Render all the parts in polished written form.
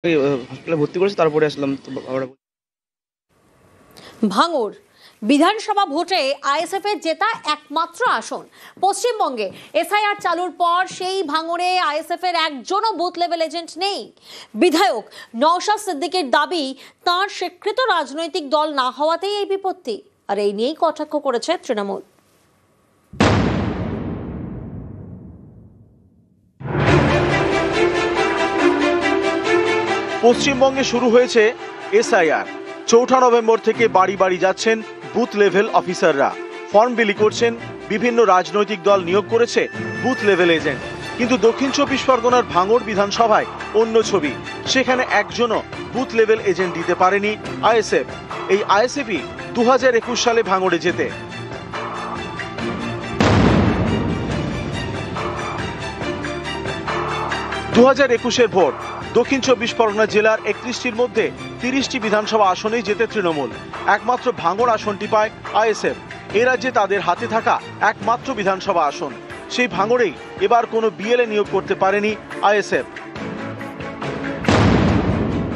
হসপিটালে ভর্তি করেছে, তারপরে আসলাম তো ভাঙড় বিধানসভা ভোটে আইএসএফ এর জেতা একমাত্র আসন। পশ্চিমবঙ্গে এসআইআর চালুর পর সেই ভাঙড়ে আইএসএফ এর একজনও বুথ লেভেল এজেন্ট নেই। বিধায়ক নওশাদ সিদ্দিকীর দাবি, তাঁর স্বীকৃত রাজনৈতিক দল না হওয়াতেই এই বিপত্তি। আর এই নিয়েই কটাক্ষ করেছে তৃণমূল। পশ্চিমবঙ্গে শুরু হয়েছে এসআইআর। ৪ নভেম্বর থেকে বাড়ি বাড়ি যাচ্ছেন বুথ লেভেল অফিসাররা, ফর্ম বিলি করছেন। বিভিন্ন রাজনৈতিক দল নিয়োগ করেছে বুথ লেভেল এজেন্ট। কিন্তু দক্ষিণ ২৪ পরগনার ভাঙড় বিধানসভায় অন্য ছবি। সেখানে একজনও বুথ লেভেল এজেন্ট দিতে পারেনি আইএসএফ। এই আইএসএফই ২০২১ সালে ভাঙড়ে জেতে। এর ভোট দক্ষিণ ২৪ পরগনা জেলার ৩১টির মধ্যে ৩০টি বিধানসভা আসনেই জেতে তৃণমূল। একমাত্র ভাঙড় আসনটি পায় আইএসএফ। এ রাজ্যে তাদের হাতে থাকা একমাত্র বিধানসভা আসন। সেই ভাঙড়েই এবার কোনো বিএলএ নিয়োগ করতে পারেনি আইএসএফ।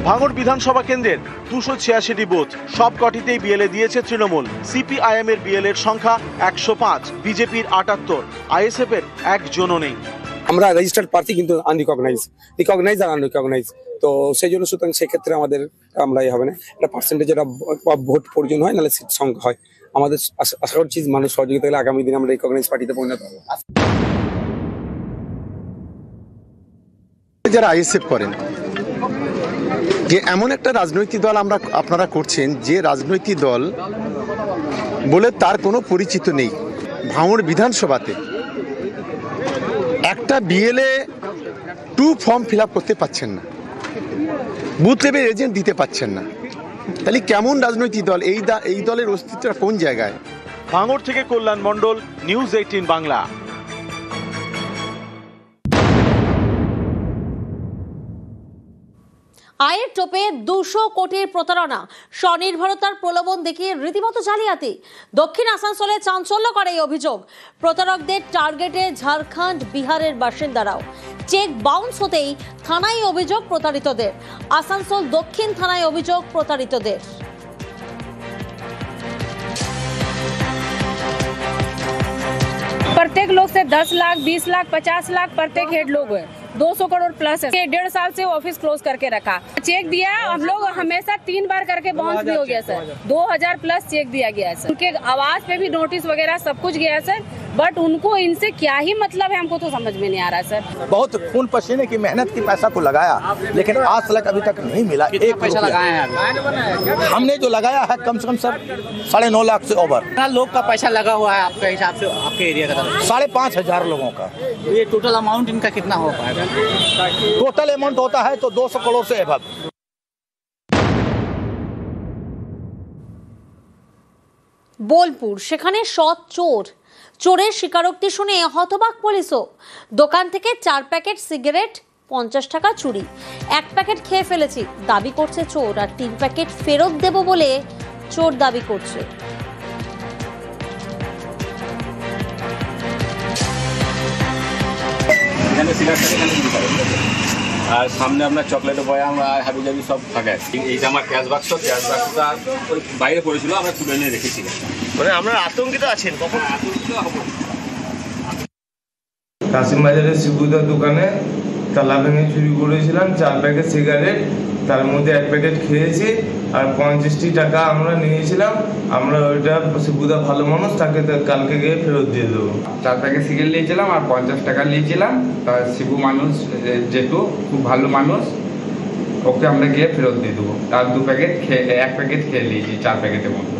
ভাঙড় বিধানসভা কেন্দ্রের ২৮৬টি বুথ, সব কটিতেই বিএলএ দিয়েছে তৃণমূল। সিপিআইএম এর বিএলএর সংখ্যা ১০৫, বিজেপির ৭৮, আইএসএফ এর একজনও নেই। আমরা রেজিস্টার্ড প্রার্থী কিন্তু রিকগনাইজ আর আনরিকগনাইজ, তো সেই জন্য সুতরাং সেক্ষেত্রে আমাদের আমরা হবে না, একটা পার্সেন্টেজ ভোট প্রয়োজন হয়, নাহলে সিট সংখ্যা হয়। আমাদের আশা করছি মানুষ সহযোগিতা হলে আগামী দিনে আমরা রিকগনাইজ পার্টিতে পরিণত হবো। যারা আইএসএফ করেন, যে এমন একটা রাজনৈতিক দল আপনারা করছেন, যে রাজনৈতিক দল বলে তার কোনো পরিচিত নেই। ভাঙড় বিধানসভাতে একটা বিএলএ 2 ফর্ম ফিল আপ করতে পারছেন না, বুথ লেভেল এজেন্ট দিতে পারছেন না, তাহলে কেমন রাজনৈতিক দল? এই দলের অস্তিত্বটা কোন জায়গায়? ভাঙড় থেকে কল্যাণ মণ্ডল, নিউজ 18 বাংলা। আয়ের টোপে ২০০ কোটির প্রতারণা, স্বনির্ভরতার প্রলোভন দেখিয়ে রীতিমতো জালিয়াতি। দক্ষিণ আসানসোলে চাঞ্চল্যকর এই অভিযোগ। প্রতারকদের টার্গেটে ঝাড়খণ্ড, বিহারের বাসিন্দারাও। চেক বাউন্স হতেই থানায় অভিযোগ প্রতারিতদের। আসানসোল দক্ষিণ থানায় অভিযোগ প্রতারিতদের। प्रत्येक लोग से 10 लाख, 20 लाख, 50 लाख प्रत्येक हेड लोग है। 200 करोड़ प्लस है। 1.5 साल से ऑफिस क्लोज करके रखा। चेक दिया, हम लोग हमेशा 3 बार करके बाउंस भी हो गया सर। 2000 प्लस चेक दिया गया है सर। उनके आवाज पे भी नोटिस वगैरह सब कुछ गया है सर, बट उनको इनसे क्या ही मतलब है हमको तो समझ में नहीं आ रहा सर। बहुत खून पसीने की मेहनत की पैसा को लगाया, लेकिन आज तक अभी तक नहीं मिला। एक पैसा लगाया है हमने जो लगाया है कम से कम सर 9.5 लाख से ओवर। लोग का पैसा लगा हुआ है आपके हिसाब से, आपके एरिया का 5,500 लोगों का। ये टोटल अमाउंट इनका कितना हो पाएगा? टोटल अमाउंट होता है तो 200 करोड़ से एबव। বোলপুর, সেখানে সৎ চোর। চোরের স্বীকারোক্তি শুনে হতবাক পুলিশও। দোকান থেকে 4 প্যাকেট সিগারেট, 50 টাকা চুরি। 1 প্যাকেট খেয়ে ফেলেছি দাবি করছে চোর, আর 3 প্যাকেট ফেরত দেব বলে চোর দাবি করছে। আর সামনে আপনার চকলেটের বয়াম আর হাবি জাবি সব থাকে। এইটা আমার ক্যাশ বাক্সটা ওই বাইরে পড়েছিল, আমরা তুলে নিয়ে রেখেছি। মানে আপনারা আতঙ্কিত আছেন? কখন আতঙ্কিত হবো? কাশিমবাজারের শিবুদার দোকানে তালা ভেঙে চুরি করেছিলাম 4 প্যাকেট সিগারেট, তার মধ্যে 1 প্যাকেট খেয়েছি আর 65 টাকা আমরা নিয়েছিলাম। আমরা ওইটা শিবুদা ভালো মানুষ, তাকে কালকে গিয়ে ফেরত দিয়ে দেবো। 4 প্যাকেট সিগারেট নিয়েছিলাম আর 50 টাকা নিয়েছিলাম। তার শিবু মানুষ যেহেতু খুব ভালো মানুষ, ওকে আমরা গিয়ে ফেরত দিয়ে দেবো। তার 2 প্যাকেট খেয়ে 1 প্যাকেট খেয়ে নিয়েছি 4 প্যাকেটের মধ্যে।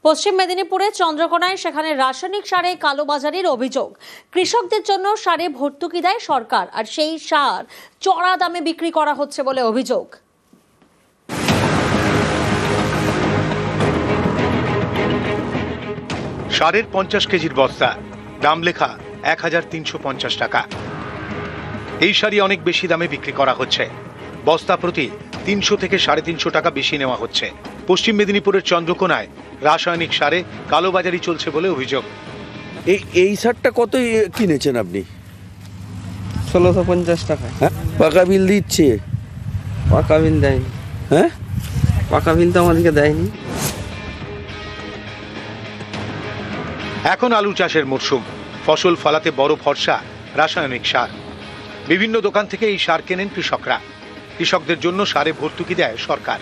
পশ্চিম মেদিনীপুরে চন্দ্রকোনায়, সেখানে রাসায়নিক সারে কালোবাজারির অভিযোগ। কৃষকদের জন্য সারে ভর্তুকি দেয় সরকার, আর সেই সার চড়া দামে বিক্রি করা হচ্ছে বলে অভিযোগ। সারের 50 কেজির বস্তা, দাম লেখা 1350 টাকা। এই সারই অনেক বেশি দামে বিক্রি করা হচ্ছে। বস্তা প্রতি 300 থেকে 350 টাকা বেশি নেওয়া হচ্ছে। পশ্চিম মেদিনীপুরের চন্দ্রকোনায় রাসায়নিক সারে কালোবাজারি চলছে বলে অভিযোগ। এই সারটা কত কিনেছেন আপনি? 1650 টাকা। হ্যাঁ, পাকা বিল দিচ্ছে? পাকা বিল দেয়নি। হ্যাঁ, পাকা বিল তো আমাদেরকে দেয়নি। এখন আলু চাষের মরশুম, ফসল ফলাতে বড় ভরসা রাসায়নিক সার। বিভিন্ন দোকান থেকে এই সার কেনেন কৃষকরা। কৃষকদের জন্য সারে ভর্তুকি দেয় সরকার।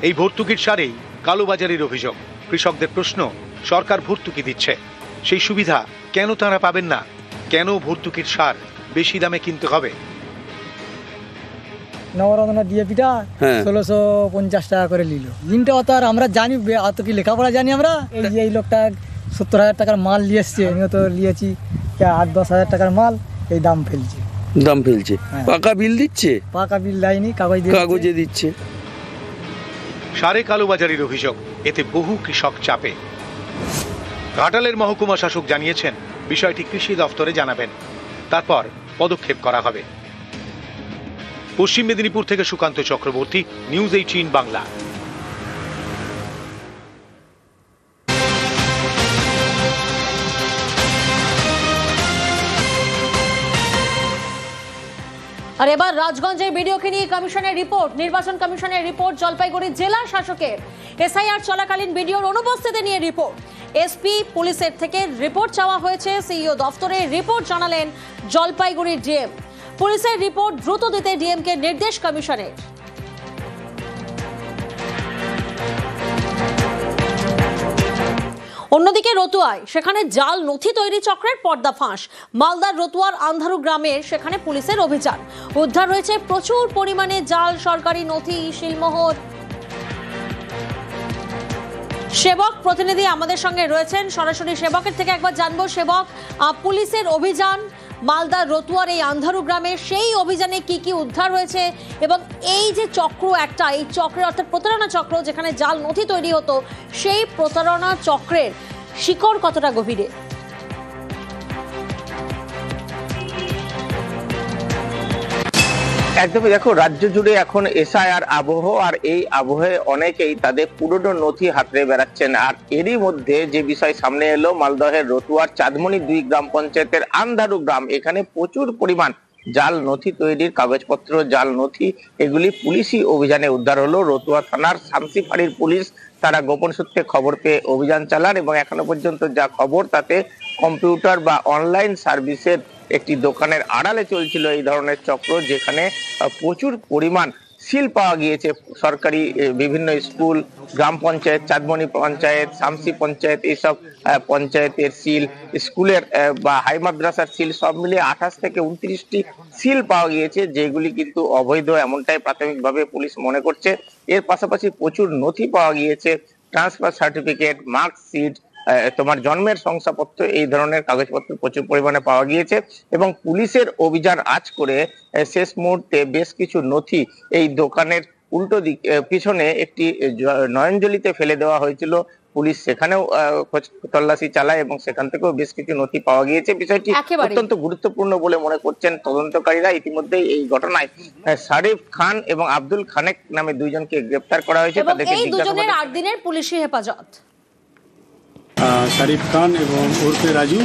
এই ভর্তুকির সারেই কালোবাজারির অভিযোগ। কৃষকদের প্রশ্ন, সরকার ভর্তুকি দিচ্ছে, সেই সুবিধা কেন তারা পাবেন না? কেন ভর্তুকির সার বেশি দামে কিনতে হবে? নবরত্ন ডিএপিটা 1650 টাকা করে নিল। দিনটা অত আর আমরা জানি, অত কি লেখাপড়া জানি আমরা? এই লোকটা 70,000 টাকার মাল নিয়ে এসছে, আমিও তো নিয়েছি 8-10 হাজার টাকার মাল, এই দাম ফেলছে। পাকা বিল দিচ্ছে? পাকা বিল দেয়নি, কাগজে দিচ্ছে। সারে কালোবাজারির অভিযোগ, এতে বহু কৃষক চাপে। ঘাটালের মহকুমা শাসক জানিয়েছেন বিষয়টি কৃষি দফতরে জানাবেন, তারপর পদক্ষেপ করা হবে। পশ্চিম মেদিনীপুর থেকে সুকান্ত চক্রবর্তী, নিউজ 18 বাংলা। আর এবার রাজগঞ্জের ভিডিওকে নিয়ে কমিশনের রিপোর্ট, নির্বাচন কমিশনের রিপোর্ট, জলপাইগুড়ি জেলা শাসকের এসআইআর চলাকালীন ভিডিওর অনুপস্থিতি নিয়ে রিপোর্ট। এসপি পুলিশের থেকে রিপোর্ট চাওয়া হয়েছে, সিইও দফতরে রিপোর্ট জানালেন জলপাইগুড়ির ডিএম। পুলিশের রিপোর্ট দ্রুত দিতে ডিএমকে নির্দেশ কমিশনের। অন্যদিকে রতুয়ায় সেখানে জাল নথি তৈরি চক্রের পর্দাফাঁস। মালদার রতুয়ার আন্ধারু গ্রামের সেখানে পুলিশের অভিযান, উদ্ধার হয়েছে প্রচুর পরিমাণে জাল সরকারি নথি, শিলমোহর। সেবক প্রতিনিধি আমাদের সঙ্গে রয়েছেন, সরাসরি সেবকের থেকে একবার জানবো। সেবক, পুলিশের অভিযান মালদার রতুয়ার এই আন্ধারু গ্রামে, সেই অভিযানে কি কি উদ্ধার হয়েছে এবং এই যে চক্র একটা, এই চক্রের অর্থাৎ প্রতারণা চক্র যেখানে জাল নথি তৈরি হতো, সেই প্রতারণা চক্রের শিকড় কতটা গভীরে? একদমই, দেখো রাজ্য জুড়ে এখন এসআইআর আবহ, আর এই আবহে অনেকেই তাদের পুরনো নথি হাতড়ে বেড়াচ্ছেন। আর এরই মধ্যে যে বিষয় সামনে এলো, মালদহের রতুয়ার চাঁদমণি 2 গ্রাম পঞ্চায়েতের আন্ধারু গ্রাম, এখানে প্রচুর পরিমাণ জাল নথি তৈরির কাগজপত্র, জাল নথি, এগুলি পুলিশি অভিযানে উদ্ধার হলো। রতুয়া থানার শামসি ফাঁড়ির পুলিশ তারা গোপন সূত্রে খবর পেয়ে অভিযান চালান এবং এখনো পর্যন্ত যা খবর তাতে কম্পিউটার বা অনলাইন সার্ভিসের একটি দোকানের আড়ালে চলছিল এই ধরনের চক্র, যেখানে প্রচুর পরিমাণ সিল পাওয়া গিয়েছে সরকারি বিভিন্ন স্কুল, গ্রাম পঞ্চায়েত, চাঁদমণি পঞ্চায়েত, শামসি পঞ্চায়েত, এইসব পঞ্চায়েতের সিল, স্কুলের বা হাই মাদ্রাসার সিল, সব মিলিয়ে 28 থেকে 29টি সিল পাওয়া গিয়েছে, যেগুলি কিন্তু অবৈধ, এমনটাই প্রাথমিকভাবে পুলিশ মনে করছে। এর পাশাপাশি প্রচুর নথি পাওয়া গিয়েছে, ট্রান্সফার সার্টিফিকেট, মার্কশিট, তোমার জন্মের শংসাপত্র, এই ধরনের কাগজপত্র প্রচুর পরিমাণে পাওয়া গিয়েছে এবং পুলিশের অভিযান আজ করে শেষ মুহূর্তে বেশ কিছু নথি এই দোকানের উল্টো দিক পিছনে একটি নয়নজলিতে ফেলে দেওয়া হয়েছিল। পুলিশ সেখানেও তল্লাশি চালায় এবং সেখান থেকেও বেশ কিছু নথি পাওয়া গিয়েছে। বিষয়টি অত্যন্ত গুরুত্বপূর্ণ বলে মনে করছেন তদন্তকারীরা। ইতিমধ্যেই এই ঘটনায় শারিফ খান এবং আব্দুল খানেক নামে 2 জনকে গ্রেফতার করা হয়েছে। তাদেরকে জিজ্ঞাসাবাদের 8 দিনের পুলিশি হেফাজত। শারিফ খান এবং ওরফে রাজু,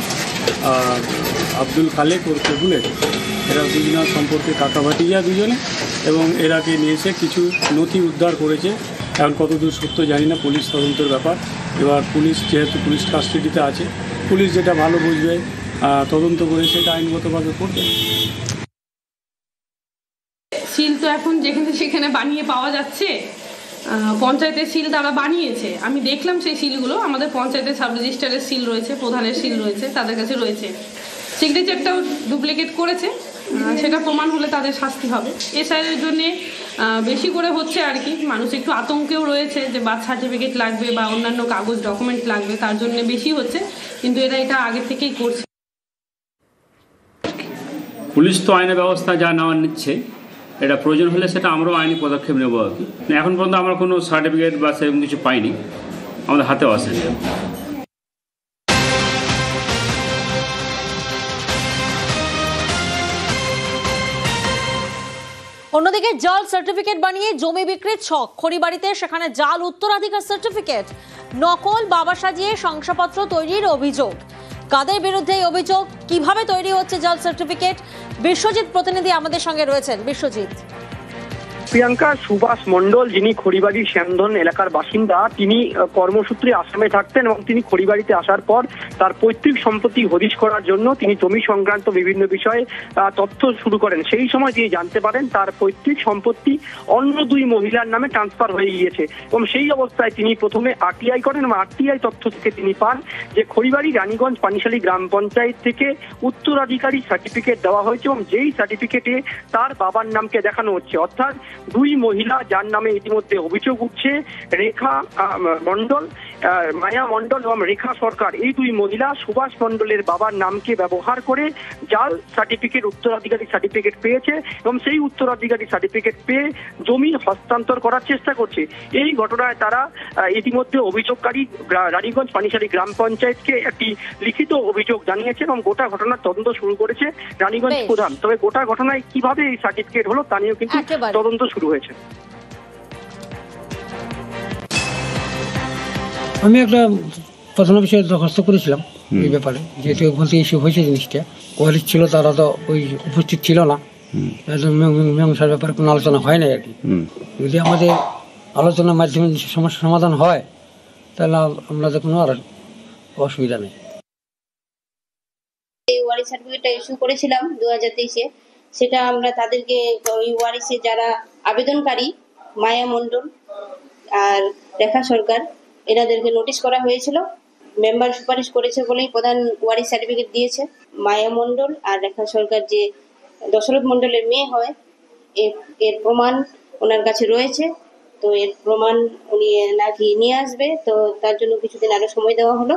আব্দুল খালেক ওরফে বুলেট, এরা দুজনের সম্পর্কে কাকা ভাতিজা দুজনে, এবং এরাকে নিয়ে এসে কিছু নথি উদ্ধার করেছে। এখন কতদূর সত্য জানি না, পুলিশ তদন্তের ব্যাপার। এবার পুলিশ যেহেতু পুলিশ কাস্টাডিতে আছে, পুলিশ যেটা ভালো বুঝবে তদন্ত করে সেটা আইনগতভাবে করবে। সিল তো এখন যেখানে সেখানে বানিয়ে পাওয়া যাচ্ছে, পঞ্চায়েতের সিল তারা বানিয়েছে, আমি দেখলাম সেই সিলগুলো। আমাদের পঞ্চায়েতের সাব রেজিস্ট্রারের সিল রয়েছে, প্রধানের সিল রয়েছে, তাদের কাছে রয়েছে। সিগনেচারটাও ডুপ্লিকেট করেছে, সেটা প্রমাণ হলে তাদের শাস্তি হবে। এসআইআর জন্য বেশি করে হচ্ছে আর কি, মানুষ একটু আতঙ্কেও রয়েছে যে বার্থ সার্টিফিকেট লাগবে বা অন্যান্য কাগজ ডকুমেন্ট লাগবে, তার জন্য বেশি হচ্ছে, কিন্তু এরা এটা আগে থেকেই করছে। পুলিশ তো আইনের ব্যবস্থা যা নেওয়ার নিচ্ছে, এটা প্রয়োজন হলে সেটা আমরাও আইনি পদক্ষেপ নেব আর কি। এখন পর্যন্ত আমরা কোনো সার্টিফিকেট বা সেরকম কিছু পাইনি, আমাদের হাতেও আসেনি। অন্যদিকে জাল সার্টিফিকেট বানিয়ে জমি বিক্রির ছক। খড়িবাড়িতে সেখানে জাল উত্তরাধিকার সার্টিফিকেট, নকল বাবা সাজিয়ে শংসাপত্র তৈরির অভিযোগ। কাদের বিরুদ্ধে এই অভিযোগ, কিভাবে তৈরি হচ্ছে জাল সার্টিফিকেট? বিশ্বজিৎ প্রতিনিধি আমাদের সঙ্গে রয়েছেন। বিশ্বজিৎ। প্রিয়াঙ্কা, সুভাষ মণ্ডল যিনি খড়িবাড়ির শ্যামধন এলাকার বাসিন্দা, তিনি কর্মসূত্রে আসামে থাকতেন এবং তিনি খড়িবাড়িতে আসার পর তার পৈতৃক সম্পত্তি হদিশ করার জন্য তিনি জমি সংক্রান্ত বিভিন্ন বিষয়ে তথ্য শুরু করেন। সেই সময় তিনি জানতে পারেন তার পৈতৃক সম্পত্তি অন্য দুই মহিলার নামে ট্রান্সফার হয়ে গিয়েছে এবং সেই অবস্থায় তিনি প্রথমে আরটিআই করেন এবং আরটিআই তথ্য থেকে তিনি পান যে খড়িবাড়ি রানীগঞ্জ পানিশালী গ্রাম পঞ্চায়েত থেকে উত্তরাধিকারী সার্টিফিকেট দেওয়া হয়েছে এবং যেই সার্টিফিকেটে তার বাবার নামকে দেখানো হচ্ছে, অর্থাৎ দুই মহিলা যার নামে ইতিমধ্যে অভিযোগ উঠছে, রেখা মণ্ডল, মায়া মণ্ডল এবং রেখা সরকার, এই দুই মহিলা সুভাষ মণ্ডলের বাবার নামকে ব্যবহার করে জাল সার্টিফিকেট, উত্তরাধিকারী সার্টিফিকেট পেয়েছে এবং সেই উত্তরাধিকারী সার্টিফিকেট পেয়ে জমি হস্তান্তর করার চেষ্টা করছে। এই ঘটনায় তারা ইতিমধ্যে অভিযোগকারী রানীগঞ্জ পানিশালী গ্রাম পঞ্চায়েতকে একটি লিখিত অভিযোগ জানিয়েছে এবং গোটা ঘটনার তদন্ত শুরু করেছে রানীগঞ্জ প্রধান। তবে গোটা ঘটনায় কিভাবে এই সার্টিফিকেট হলো তা নিয়েও কিন্তু তদন্ত শুরু হয়েছে। আমি একটা প্রধান বিষয়ে দরখাস্ত করেছিলাম এই ব্যাপারে, যেহেতু বলতে ইস্যু হয়েছে জিনিসটা, ওয়ারিশ ছিল তারা তো ওই উপস্থিত ছিল না, মীমাংসার ব্যাপারে কোনো আলোচনা হয় না আর কি। যদি আমাদের আলোচনার মাধ্যমে সমস্যার সমাধান হয় তাহলে আমাদের কোনো আর অসুবিধা নেই। ওয়ারিশ সার্টিফিকেটটা ইস্যু করেছিলাম 2023-এ, সেটা আমরা তাদেরকে ওই ওয়ারিশে যারা আবেদনকারী মায়া মণ্ডল আর রেখা সরকার, এনাদেরকে নোটিশ করা হয়েছিল। মেম্বার সুপারিশ করেছে বলেই প্রধান ওয়ারিশ সার্টিফিকেট দিয়েছে। মায়া মণ্ডল আর রেখা সরকার যে দশরথ মণ্ডলের মেয়ে হয়, এর প্রমাণ ওনার কাছে রয়েছে। তো এর প্রমাণ উনি নাকি নিয়ে আসবে, তো তার জন্য কিছুদিন আরো সময় দেওয়া হলো।